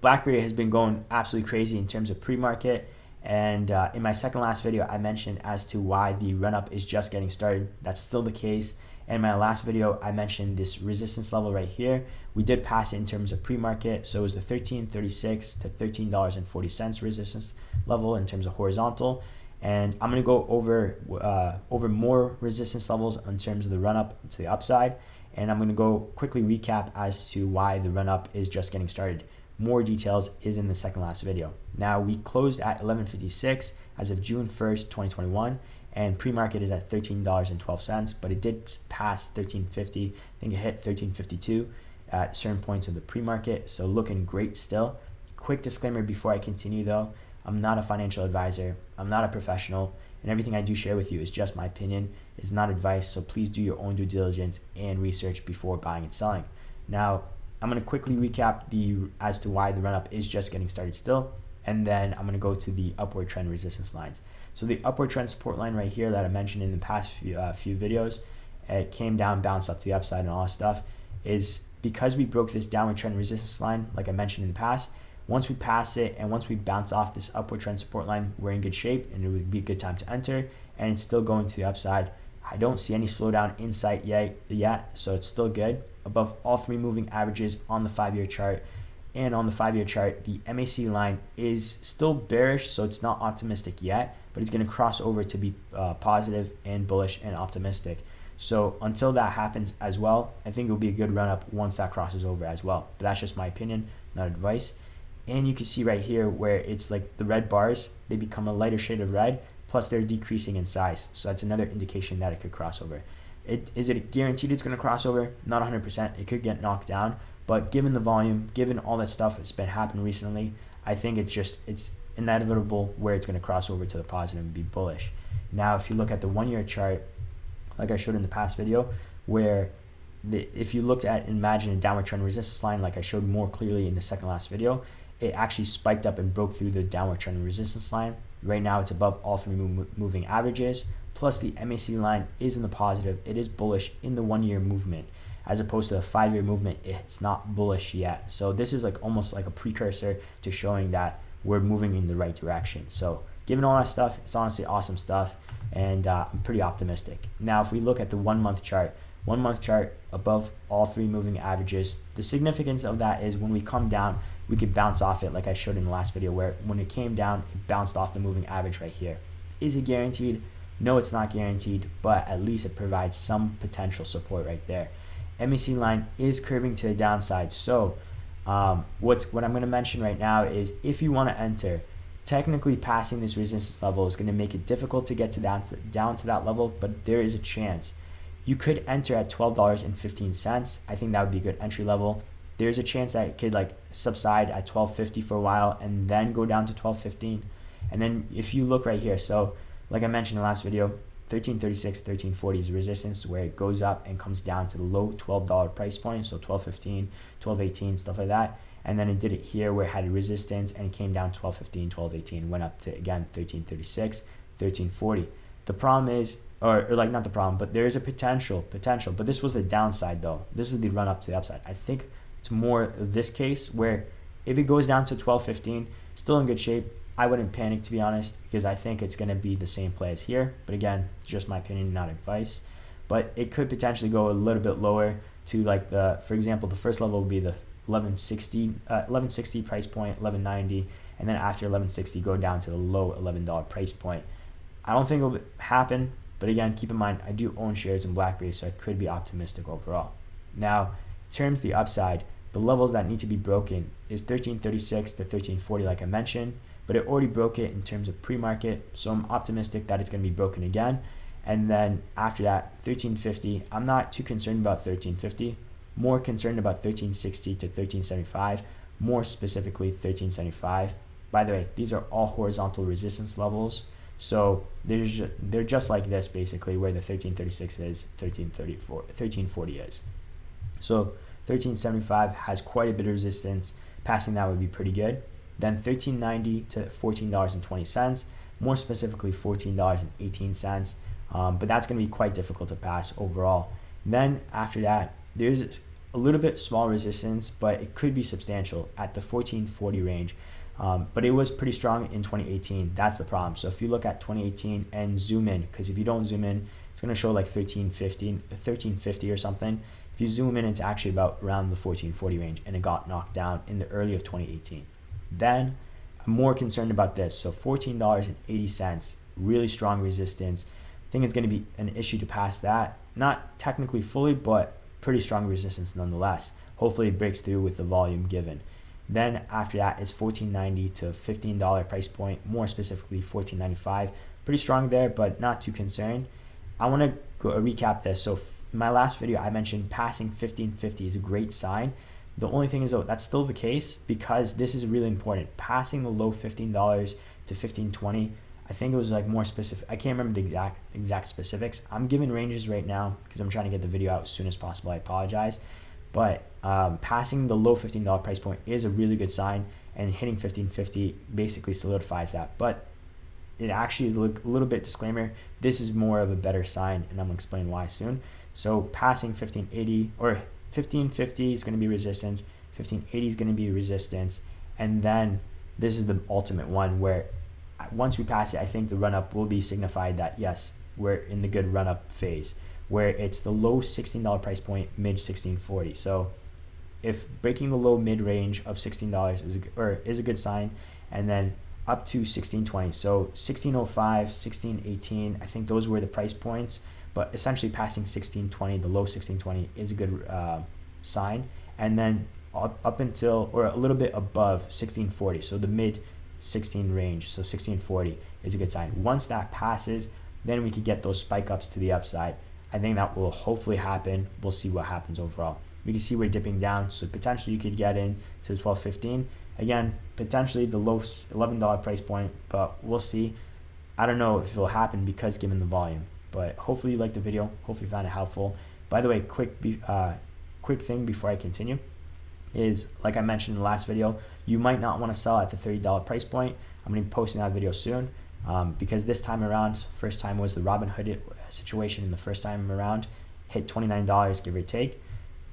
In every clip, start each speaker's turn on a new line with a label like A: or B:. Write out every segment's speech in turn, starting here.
A: BlackBerry has been going absolutely crazy in terms of pre-market, and in my second last video I mentioned as to why the run-up is just getting started. That's still the case. In my last video I mentioned this resistance level right here. We did pass it in terms of pre-market, so it was the $13.36 to $13.40 resistance level in terms of horizontal. And I'm going to go over more resistance levels in terms of the run-up to the upside, and I'm going to go quickly recap as to why the run-up is just getting started. More details is in the second last video. Now, we closed at 11.56 as of June 1st, 2021, and pre-market is at $13.12, but it did pass 13.50. I think it hit 13.52 at certain points of the pre-market, so looking great still. Quick disclaimer before I continue though, I'm not a financial advisor, I'm not a professional, and everything I do share with you is just my opinion. It's not advice, so please do your own due diligence and research before buying and selling. Now, I'm going to quickly recap as to why the run-up is just getting started still, and then I'm going to go to the upward trend resistance lines. So the upward trend support line right here that I mentioned in the past few videos, it came down, bounced up to the upside and all that stuff, is because we broke this downward trend resistance line, like I mentioned in the past. Once we pass it and once we bounce off this upward trend support line, we're in good shape and it would be a good time to enter, and it's still going to the upside. I don't see any slowdown in sight yet, so it's still good. Above all three moving averages on the 5-year chart, and on the 5-year chart, the MAC line is still bearish, so it's not optimistic yet, but it's going to cross over to be positive and bullish and optimistic. So until that happens as well, I think it will be a good run up once that crosses over as well. But that's just my opinion, not advice. And you can see right here where it's like the red bars, they become a lighter shade of red, plus they're decreasing in size. So that's another indication that it could cross over. Is it guaranteed it's going to cross over? Not 100%. It could get knocked down. But given the volume, given all that stuff that's been happening recently, I think it's inevitable where it's going to cross over to the positive and be bullish. Now, if you look at the 1-year chart, like I showed in the past video, where if you looked at, imagine a downward trend resistance line, like I showed more clearly in the second last video, it actually spiked up and broke through the downward trend resistance line. Right now, it's above all three moving averages. Plus, the MAC line is in the positive. It is bullish in the 1-year movement, as opposed to the 5-year movement. It's not bullish yet. So this is like almost like a precursor to showing that we're moving in the right direction. So given all that stuff, it's honestly awesome stuff, and I'm pretty optimistic. Now, if we look at the 1-month chart, 1-month chart above all three moving averages, the significance of that is when we come down, we could bounce off it, like I showed in the last video, where when it came down, it bounced off the moving average right here. Is it guaranteed? No, it's not guaranteed, but at least it provides some potential support right there. MAC line is curving to the downside. So what I'm going to mention right now is if you want to enter, technically passing this resistance level is going to make it difficult to get down to that level, but there is a chance. You could enter at $12.15. I think that would be a good entry level. There's a chance that it could like subside at $12.50 for a while and then go down to $12.15. And then if you look right here, so like I mentioned in the last video, $13.36, $13.40 is resistance, where it goes up and comes down to the low $12 price point, so $12.15, $12.18, stuff like that. And then it did it here where it had a resistance and it came down $12.15, $12.18, went up to again $13.36, $13.40. The problem is, or like not the problem, but there is a potential, but this was the downside though. This is the run up to the upside. I think it's more of this case where if it goes down to $12.15, still in good shape. I wouldn't panic, to be honest, because I think it's going to be the same play as here. But again, just my opinion, not advice. But it could potentially go a little bit lower to like for example, the first level would be the 1160 price point, 1190, and then after 1160 go down to the low $11 price point. I don't think it will happen, but again, keep in mind I do own shares in BlackBerry, so I could be optimistic overall. Now, in terms of the upside, the levels that need to be broken is 1336 to 1340, like I mentioned, but it already broke it in terms of pre-market, so I'm optimistic that it's going to be broken again. And then after that, 1350, I'm not too concerned about 1350, more concerned about 1360 to 1375, more specifically 1375. By the way, these are all horizontal resistance levels, so they're just like this basically, where the 1336 is, 1340 is. So 1375 has quite a bit of resistance. Passing that would be pretty good. Then 1390 to $14.20, more specifically $14.18. But that's going to be quite difficult to pass overall. And then after that, there's a little bit small resistance, but it could be substantial at the 1440 range. But it was pretty strong in 2018. That's the problem. So if you look at 2018 and zoom in, because if you don't zoom in, it's going to show like 1350 or something. If you zoom in, it's actually about around the 1440 range, and it got knocked down in the early of 2018. Then I'm more concerned about this. So $14.80, really strong resistance. I think it's going to be an issue to pass that. Not technically fully, but pretty strong resistance nonetheless. Hopefully it breaks through with the volume given. Then after that is $14.90 to $15 price point, more specifically $14.95. Pretty strong there, but not too concerned. I want to recap this. So in my last video, I mentioned passing $15.50 is a great sign. The only thing is, though, that's still the case because this is really important. Passing the low $15 to $15.20, I think it was like more specific. I can't remember the exact specifics. I'm giving ranges right now because I'm trying to get the video out as soon as possible. I apologize. But passing the low $15 price point is a really good sign, and hitting $15.50 basically solidifies that. But it actually is a little bit disclaimer. This is more of a better sign, and I'm going to explain why soon. So passing $15.80 or $15.50 is going to be resistance. $15.80 is going to be resistance. And then this is the ultimate one where once we pass it, I think the run-up will be signified that, yes, we're in the good run-up phase, where it's the low $16 price point, mid $16.40. So if breaking the low mid-range of $16 is a good sign, and then up to $16.20. So $16.05, $16.18, I think those were the price points, but essentially passing $16.20, the low $16.20 is a good sign. And then up until, or a little bit above $16.40, so the mid 16 range, so 1640 is a good sign. Once that passes, then we could get those spike ups to the upside. I think that will hopefully happen. We'll see what happens overall. We can see we're dipping down, so potentially you could get in to the 12.15. Again, potentially the low $11 price point, but we'll see. I don't know if it'll happen because given the volume, but hopefully you liked the video. Hopefully you found it helpful. By the way, quick thing before I continue is, like I mentioned in the last video, you might not want to sell at the $30 price point. I'm going to be posting that video soon because this time around, first time was the Robinhood situation, and the first time around hit $29, give or take.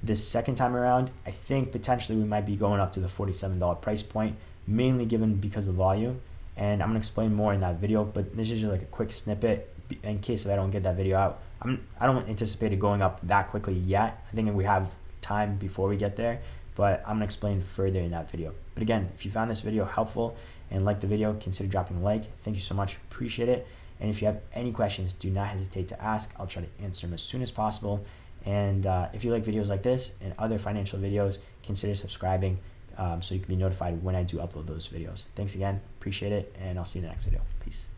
A: This second time around, I think potentially we might be going up to the $47 price point, mainly given because of volume. And I'm going to explain more in that video, but this is just like a quick snippet in case if I don't get that video out. I don't anticipate it going up that quickly yet. I think we have time before we get there, but I'm going to explain further in that video. But again, if you found this video helpful and liked the video, consider dropping a like. Thank you so much. Appreciate it. And if you have any questions, do not hesitate to ask. I'll try to answer them as soon as possible. And if you like videos like this and other financial videos, consider subscribing so you can be notified when I do upload those videos. Thanks again. Appreciate it. And I'll see you in the next video. Peace.